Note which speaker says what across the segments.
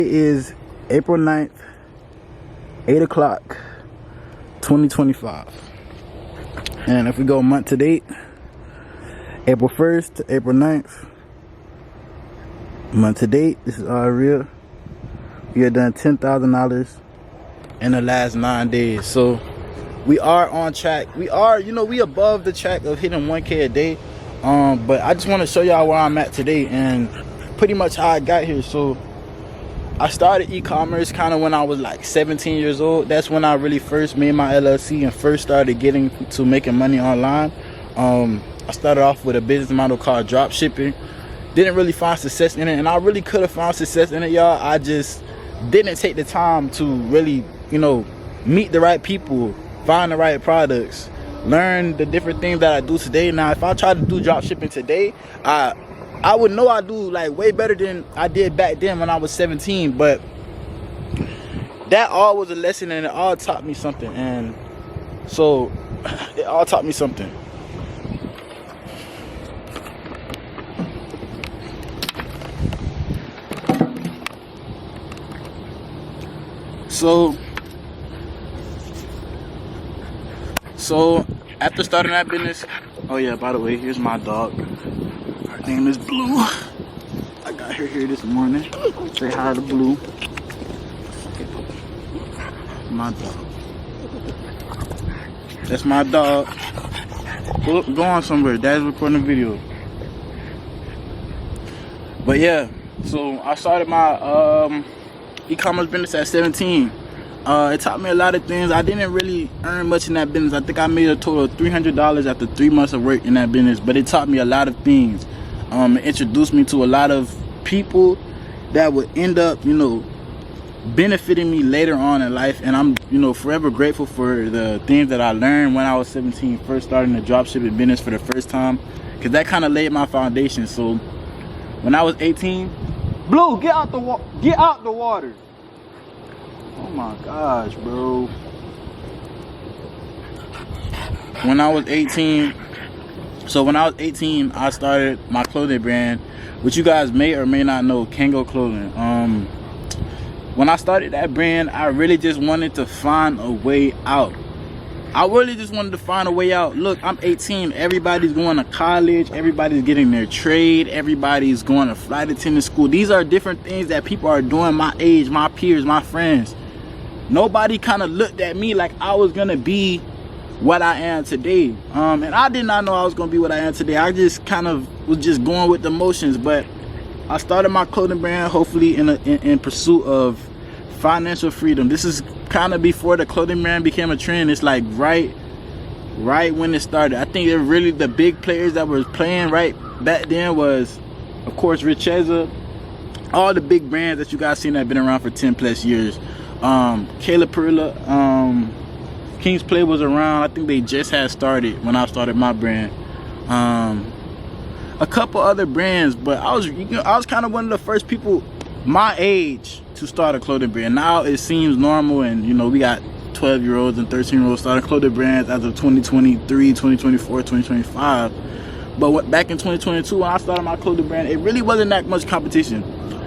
Speaker 1: It is April 9th, 8 o'clock, 2025. And if we go month to date, April 1st to April 9th, month to date, this is all real. We have done $10,000 in the last 9 days. So we are on track. We are, we above the track of hitting 1K a day. But I just want to show y'all where I'm at today and pretty much how I got here. So I started e-commerce kind of when I was like 17 years old. That's when I really first made my LLC and first started getting to making money online. I started off with a business model called drop shipping. Didn't really find success in it, and I really could have found success in it, y'all. I just didn't take the time to really, meet the right people, find the right products, learn the different things that I do today. Now, if I try to do drop shipping today, I would know I do like way better than I did back then when I was 17. But that all was a lesson, and it all taught me something. And so it all taught me something. So after starting that business, oh yeah, by the way, here's my dog. Her name is Blue. I got her here this morning. Say hi to Blue. My dog. That's my dog. Go on somewhere. Dad's recording a video. But yeah, so I started my e-commerce business at 17. It taught me a lot of things. I didn't really earn much in that business. I think I made a total of $300 after 3 months of work in that business, but it taught me a lot of things. It introduced me to a lot of people that would end up, benefiting me later on in life. And I'm, forever grateful for the things that I learned when I was 17, first starting the dropshipping business for the first time, because that kind of laid my foundation. So when I was 18, Blue, get out the water. Oh my gosh, bro. When I was 18, I started my clothing brand, which you guys may or may not know, Kango Clothing. When I started that brand, I really just wanted to find a way out. Look, I'm 18. Everybody's going to college. Everybody's getting their trade. Everybody's going to flight attendant school. These are different things that people are doing my age, my peers, my friends. Nobody kind of looked at me like I was going to be what I am today. And I did not know I was going to be what I am today. I just kind of was just going with the motions. But I started my clothing brand, hopefully in pursuit of financial freedom. This is kind of before the clothing brand became a trend. It's like right when it started. I think they're really the big players that were playing right back then was, of course, Richeza, all the big brands that you guys seen that have been around for 10 plus years. Kayla Perilla, King's Play was around. I think they just had started when I started my brand. A couple other brands, but I was kind of one of the first people my age to start a clothing brand. Now it seems normal, and we got 12-year-olds and 13-year-olds starting clothing brands as of 2023, 2024, 2025. But back in 2022, when I started my clothing brand, it really wasn't that much competition.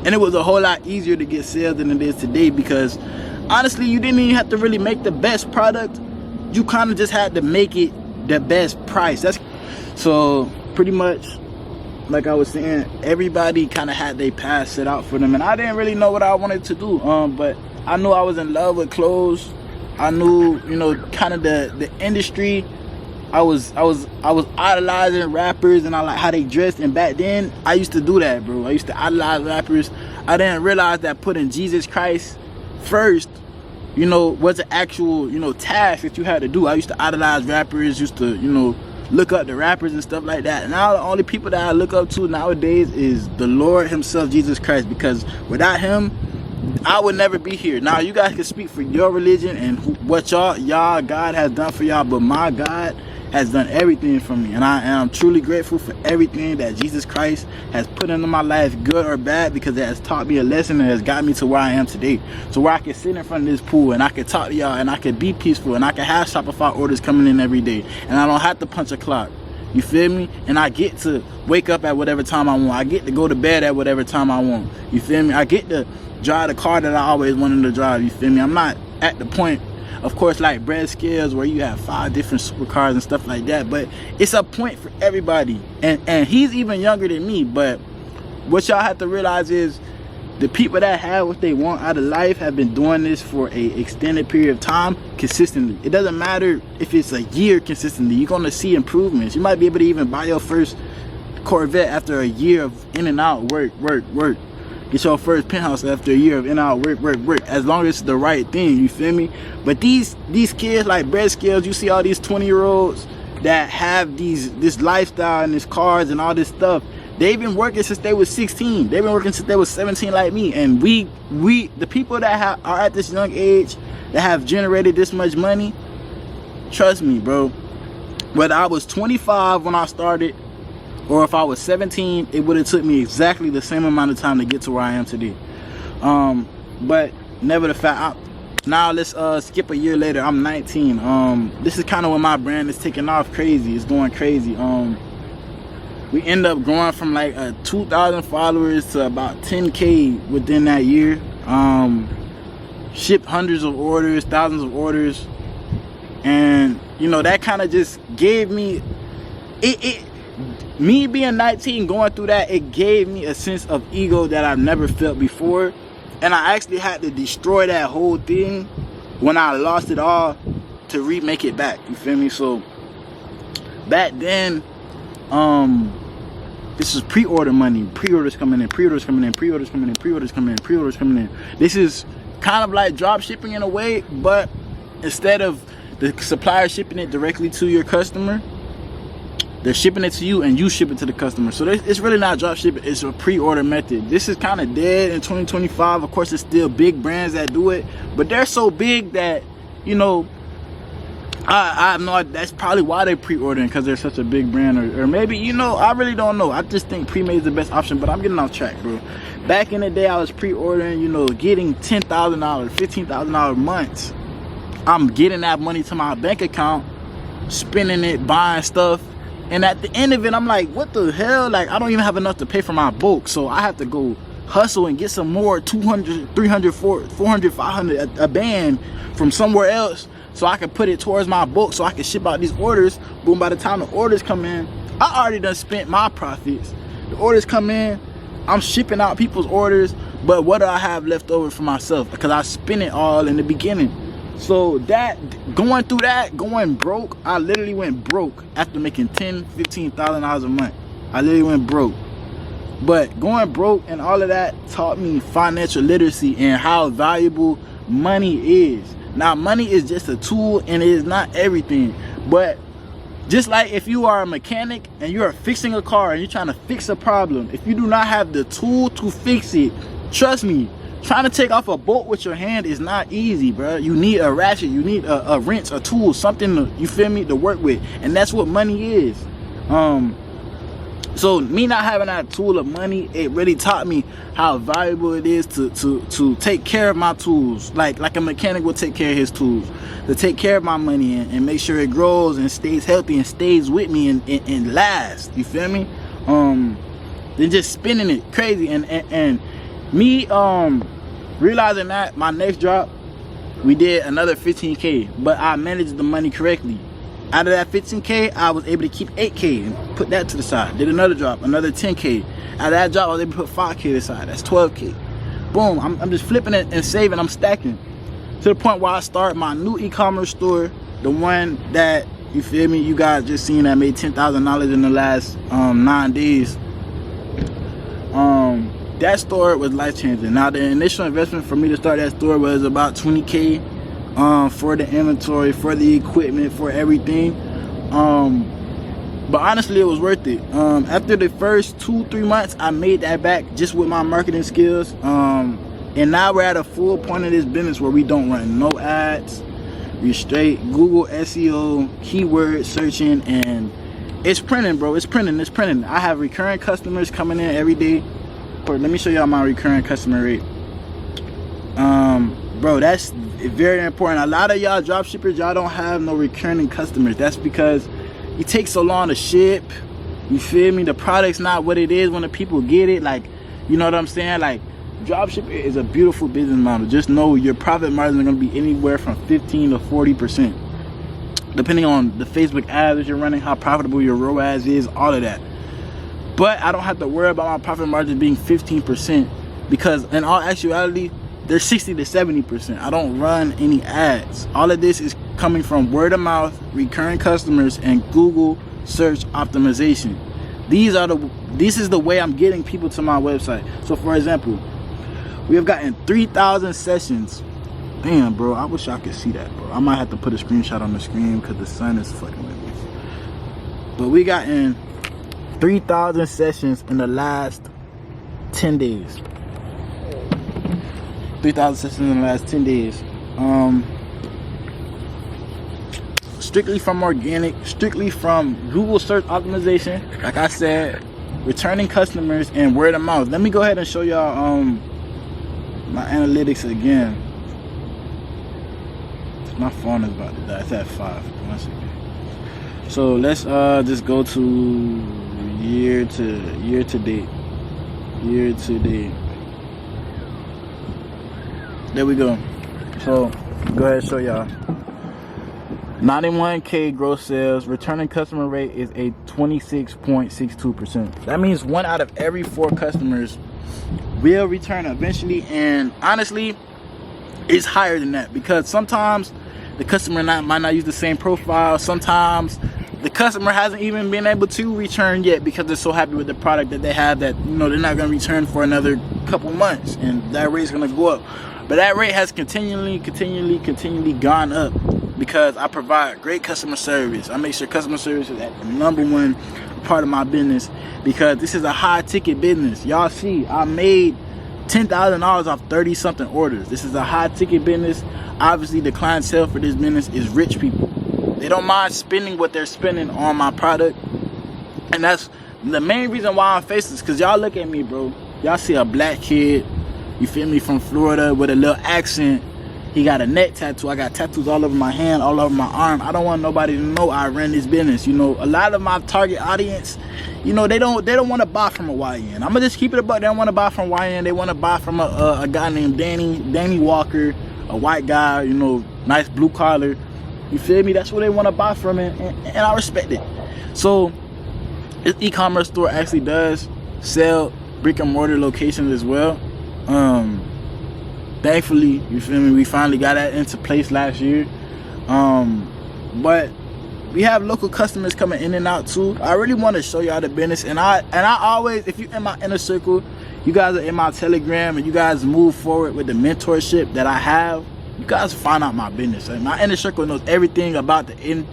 Speaker 1: And it was a whole lot easier to get sales than it is today, because honestly, you didn't even have to really make the best product. You kind of just had to make it the best price. So pretty much, like I was saying, everybody kind of had their path set out for them, and I didn't really know what I wanted to do. But I knew I was in love with clothes. I knew, kind of the industry. I was idolizing rappers, and I like how they dressed. And back then, I used to do that, bro. I used to idolize rappers. I didn't realize that putting Jesus Christ first, was an actual, task that you had to do. I used to idolize rappers, used to, look up to rappers and stuff like that. Now the only people that I look up to nowadays is the Lord himself, Jesus Christ, because without him, I would never be here. Now you guys can speak for your religion and what y'all God has done for y'all, but my God has done everything for me, and I am truly grateful for everything that Jesus Christ has put into my life, good or bad, because it has taught me a lesson and has got me to where I am today. So where I can sit in front of this pool and I can talk to y'all and I can be peaceful and I can have Shopify orders coming in every day, and I don't have to punch a clock. You feel me? And I get to wake up at whatever time I want. I get to go to bed at whatever time I want. You feel me? I get to drive the car that I always wanted to drive, you feel me? I'm not at the point, of course, like Brad Scales, where you have 5 different supercars and stuff like that, but it's a point for everybody. And he's even younger than me, but what y'all have to realize is the people that have what they want out of life have been doing this for a extended period of time consistently. It doesn't matter if it's a year consistently, you're gonna see improvements. You might be able to even buy your first Corvette after a year of in and out work. Get your first penthouse after a year of in and out work, as long as it's the right thing, you feel me? But these kids like Brad Scales, you see all these 20-year-olds that have this lifestyle and these cars and all this stuff. They've been working since they was 16. They've been working since they was 17 like me. And we the people that are at this young age that have generated this much money, trust me, bro, whether I was 25 when I started or if I was 17, it would have took me exactly the same amount of time to get to where I am today. But never the fact. Now let's skip a year later. I'm 19. This is kind of when my brand is taking off crazy. It's going crazy. We end up growing from like 2,000 followers to about 10K within that year. Shipped hundreds of orders, thousands of orders, and you know, that kind of just gave me me being 19, going through that, it gave me a sense of ego that I've never felt before. And I actually had to destroy that whole thing when I lost it all to remake it back, you feel me? So back then, this is pre-order money. Pre-orders coming in, pre-orders coming in, pre-orders coming in, pre-orders coming in, pre-orders coming in. This is kind of like drop shipping in a way, but instead of the supplier shipping it directly to your customer, they're shipping it to you and you ship it to the customer. So it's really not drop shipping, it's a pre-order method. This is kind of dead in 2025. Of course, there's still big brands that do it, but they're so big that, you know, I know that's probably why they're pre-ordering, because they're such a big brand, or maybe, you know, I really don't know. I just think pre-made is the best option, but I'm getting off track, bro. Back in the day, I was pre-ordering, you know, getting $10,000, $15,000 months. I'm getting that money to my bank account, spending it, buying stuff, and at the end of it, I'm like, what the hell? Like, I don't even have enough to pay for my bulk, so I have to go hustle and get some more 200, 300, 400, 500 a band from somewhere else, so I can put it towards my book, so I can ship out these orders. Boom, by the time the orders come in, I already done spent my profits. The orders come in, I'm shipping out people's orders, but what do I have left over for myself? Because I spent it all in the beginning. So that, going through that, going broke, I literally went broke after making $10,000, $15,000 a month. I literally went broke. But going broke and all of that taught me financial literacy and how valuable money is. Now, money is just a tool and it is not everything. But just like if you are a mechanic and you are fixing a car and you're trying to fix a problem, if you do not have the tool to fix it, trust me, trying to take off a bolt with your hand is not easy, bro. You need a ratchet, you need a wrench, a tool, something to, you feel me, to work with. And that's what money is. So me not having that tool of money, it really taught me how valuable it is to take care of my tools, like a mechanic will take care of his tools, to take care of my money and make sure it grows and stays healthy and stays with me and lasts, you feel me? Then just spending it crazy and me realizing that my next drop, we did another 15K, but I managed the money correctly. Out of that 15K, I was able to keep 8K and put that to the side. Did another drop, another 10K. Out of that drop, I was able to put 5K to the side. That's 12K. Boom, I'm just flipping it and saving, I'm stacking. To the point where I start my new e-commerce store, the one that, you feel me, you guys just seen that made $10,000 in the last 9 days. That store was life-changing. Now, the initial investment for me to start that store was about 20K. For the inventory, for the equipment, for everything, but honestly it was worth it. After the first 2-3 months, I made that back just with my marketing skills, and now we're at a full point of this business where we don't run no ads, we straight Google SEO, keyword searching, and it's printing, bro. It's printing. I have recurring customers coming in every day. Let me show y'all my recurring customer rate. Bro, that's very important. A lot of y'all drop shippers, y'all don't have no recurring customers. That's because it takes so long to ship, you feel me? The product's not what it is when the people get it. Like, you know what I'm saying? Like Dropshipping is a beautiful business model. Just know your profit margins are going to be anywhere from 15 to 40%. Depending on the Facebook ads that you're running, how profitable your ROAS is, all of that. But I don't have to worry about my profit margin being 15% because in all actuality, they're 60 to 70%. I don't run any ads. All of this is coming from word of mouth, recurring customers, and Google search optimization. This is the way I'm getting people to my website. So for example, we have gotten 3,000 sessions. Damn, bro, I wish I could see that, bro. I might have to put a screenshot on the screen because the sun is fucking with me. But we got in 3,000 sessions in the last 10 days. 3,000 sessions in the last 10 days. Strictly from organic, strictly from Google search optimization. Like I said, returning customers and word of mouth. Let me go ahead and show y'all my analytics again. My phone is about to die. It's at 5. 1 second. So let's just go to year to date. There we go. So go ahead and show y'all. 91K gross sales. Returning customer rate is a 26.62%. That means 1 out of every 4 customers will return eventually, and honestly, it's higher than that because sometimes the customer might not use the same profile. Sometimes the customer hasn't even been able to return yet because they're so happy with the product that they have that, you know, they're not going to return for another couple months, and that rate's going to go up. But that rate has continually gone up because I provide great customer service. I make sure customer service is at the #1 part of my business because this is a high ticket business. Y'all see, I made $10,000 off 30 something orders. This is a high ticket business. Obviously the clientele for this business is rich people. They don't mind spending what they're spending on my product, and that's the main reason why I'm facing this. Because y'all look at me, bro, y'all see a black kid, you feel me, from Florida with a little accent. He got a neck tattoo. I got tattoos all over my hand, all over my arm. I don't want nobody to know I run this business. You know, a lot of my target audience, you know, they don't want to buy from a YN. I'm gonna just keep it a buck. They don't want to buy from YN. They want to buy from a guy named Danny Walker, a white guy, you know, nice blue collar. You feel me? That's what they want to buy from, and I respect it. So this e-commerce store actually does sell brick and mortar locations as well. Thankfully, you feel me, we finally got that into place last year. But we have local customers coming in and out too. I really want to show y'all the business, and I always, if you're in my inner circle, you guys are in my Telegram, and you guys move forward with the mentorship that I have, you guys find out my business. And my inner circle knows everything about the ins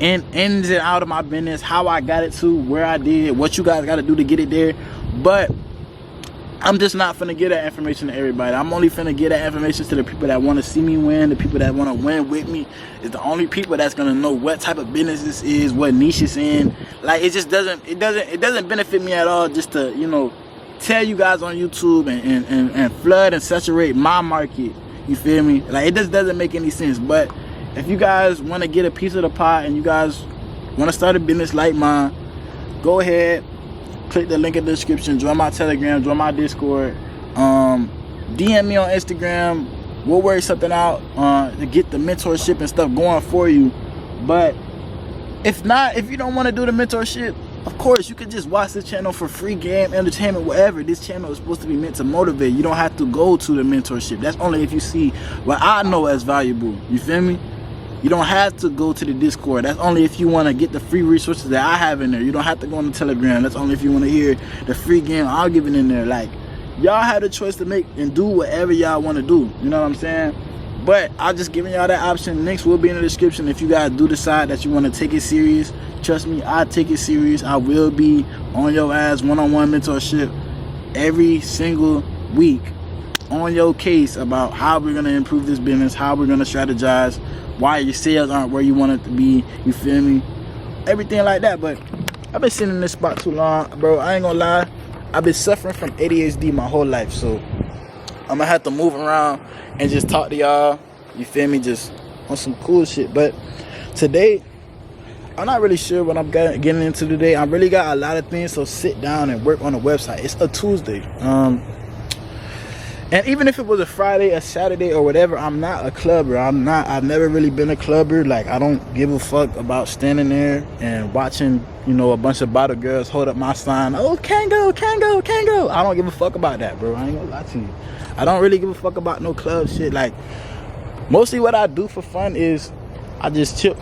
Speaker 1: and out of my business, how I got it to where I did, what you guys got to do to get it there. But I'm just not finna give that information to everybody. I'm only finna give that information to the people that want to see me win, the people that want to win with me. Is the only people that's gonna know what type of business this is, what niche it's in. Like, it just doesn't benefit me at all just to, you know, tell you guys on YouTube and flood and saturate my market. You feel me? Like, it just doesn't make any sense. But if you guys want to get a piece of the pie and you guys want to start a business like mine, go ahead. Click the link in the description, join my Telegram, join my Discord, DM me on Instagram. We'll work something out to get the mentorship and stuff going for you. But if not, if you don't want to do the mentorship, of course you could just watch the channel for free, game, entertainment, whatever. This channel is supposed to be meant to motivate. You don't have to go to the mentorship. That's only if you see what I know as valuable. You feel me? You don't have to go to the Discord. That's only if you want to get the free resources that I have in there. You don't have to go on the Telegram. That's only if you want to hear the free game I'll give it in there. Like, y'all have the choice to make and do whatever y'all want to do. You know what I'm saying? But I'm just giving y'all that option. Links will be in the description if you guys do decide that you want to take it serious. Trust me, I take it serious. I will be on your ass, one-on-one mentorship every single week on your case about how we're going to improve this business, how we're going to strategize, why your sales aren't where you want it to be, you feel me? Everything like that. But I've been sitting in this spot too long, bro. I ain't gonna lie. I've been suffering from ADHD my whole life, so I'm gonna have to move around and just talk to y'all, you feel me, just on some cool shit. But today, I'm not really sure what I'm getting into today. I really got a lot of things, so sit down and work on the website. It's a Tuesday. And even if it was a Friday, a Saturday, or whatever, I'm not a clubber. I've never really been a clubber. Like, I don't give a fuck about standing there and watching, you know, a bunch of bottle girls hold up my sign. Oh, can't go, can't go, can't go. I don't give a fuck about that, bro. I ain't gonna lie to you. I don't really give a fuck about no club shit. Like, mostly what I do for fun is I just chill.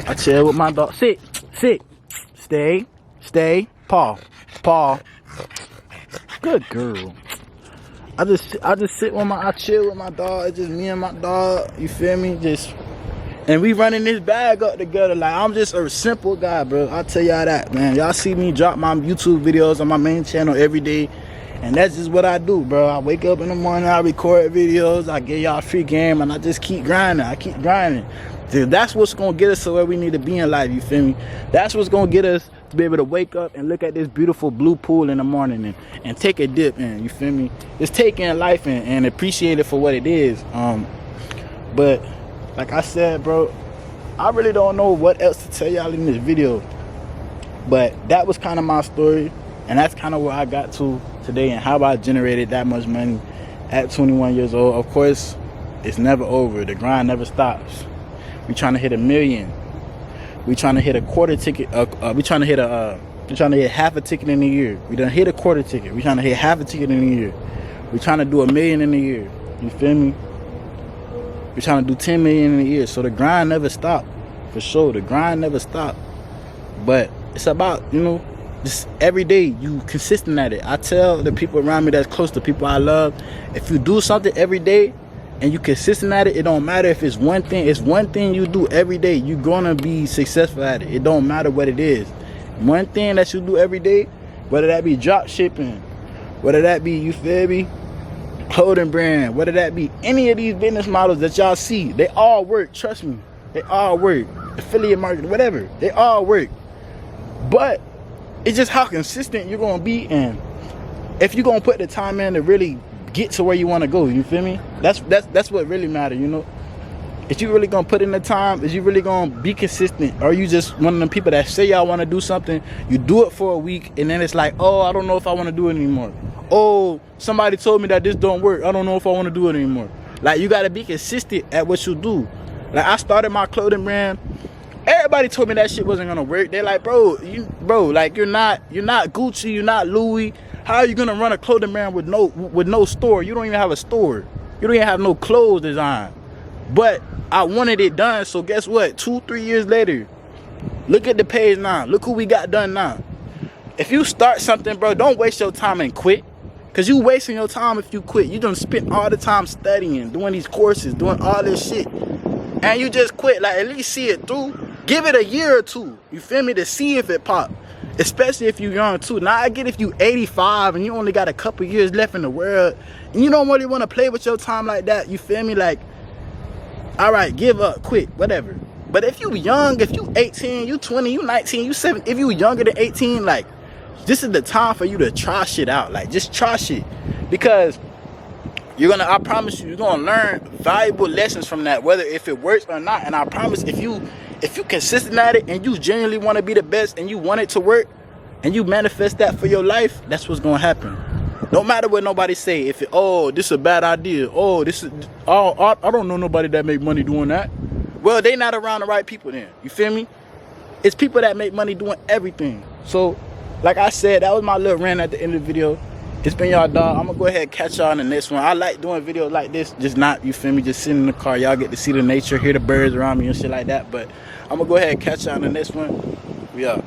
Speaker 1: I chill with my dog. Sit, stay, paw. Good girl. I just sit with I chill with my dog. It's just me and my dog. You feel me? And we running this bag up together. Like, I'm just a simple guy, bro. I'll tell y'all that, man. Y'all see me drop my YouTube videos on my main channel every day. And that's just what I do, bro. I wake up in the morning, I record videos, I give y'all free game, and I just keep grinding. I keep grinding. Dude, that's what's gonna get us to where we need to be in life, you feel me? That's what's gonna get us to be able to wake up and look at this beautiful blue pool in the morning and take a dip in, you feel me? Just take in life and appreciate it for what it is. But like I said, bro, I really don't know what else to tell y'all in this video. But that was kind of my story, and that's kind of where I got to today and how I generated that much money at 21 years old. Of course, it's never over. The grind never stops. We trying to hit 1 million. We trying to hit a quarter ticket. We trying to hit half a ticket in a year. We done hit a quarter ticket. We trying to hit half a ticket in a year. We trying to do 1 million in a year. You feel me? We trying to do 10 million in a year. So the grind never stopped. For sure, the grind never stopped. But it's about, you know, just every day you consistent at it. I tell the people around me that's close to people I love, if you do something every day and you consistent at it, it don't matter if it's one thing. It's one thing you do every day. You're gonna be successful at it. It don't matter what it is. One thing that you do every day, whether that be drop shipping, whether that be, you feel me, clothing brand, whether that be any of these business models that y'all see, they all work. Trust me, they all work. Affiliate marketing, whatever, they all work. But it's just how consistent you're gonna be, and if you're gonna put the time in to really get to where you want to go. You feel me? That's what really matters, you know. If you really gonna put in the time, is you really gonna be consistent, or are you just one of them people that say y'all want to do something, you do it for a week, and then it's like, oh, I don't know if I want to do it anymore. Oh, somebody told me that this don't work, I don't know if I want to do it anymore. Like, you got to be consistent at what you do. Like, I started my clothing brand. Everybody told me that shit wasn't gonna work. They're like, bro, like, you're not Gucci, you're not Louis. How are you gonna run a clothing brand with no store? You don't even have a store. You don't even have no clothes design. But I wanted it done, so guess what? 2-3 years later, look at the page now. Look who we got done now. If you start something, bro, don't waste your time and quit. Cause you wasting your time if you quit. You done spent all the time studying, doing these courses, doing all this shit, and you just quit. Like, at least see it through. Give it a year or two, you feel me, to see if it pop. Especially if you're young too. Now I get if you 85 and you only got a couple years left in the world and you don't really want to play with your time like that, you feel me, like, all right, give up, quit, whatever. But if you young, if you 18, you 20, you 19, you 7, if you younger than 18, like, this is the time for you to try shit out. Like, just try shit, because I promise you, you're gonna learn valuable lessons from that, whether if it works or not. And I promise, if you consistent at it and you genuinely want to be the best and you want it to work and you manifest that for your life, that's what's gonna happen. Don't matter what nobody say. If this is a bad idea, I don't know nobody that make money doing that. Well, they not around the right people then. You feel me? It's people that make money doing everything. So, like I said, that was my little rant at the end of the video. It's been y'all dog. I'm gonna go ahead and catch y'all in the next one. I like doing videos like this, just not, you feel me, just sitting in the car. Y'all get to see the nature, hear the birds around me and shit like that. But I'm gonna go ahead and catch y'all in the next one. We out.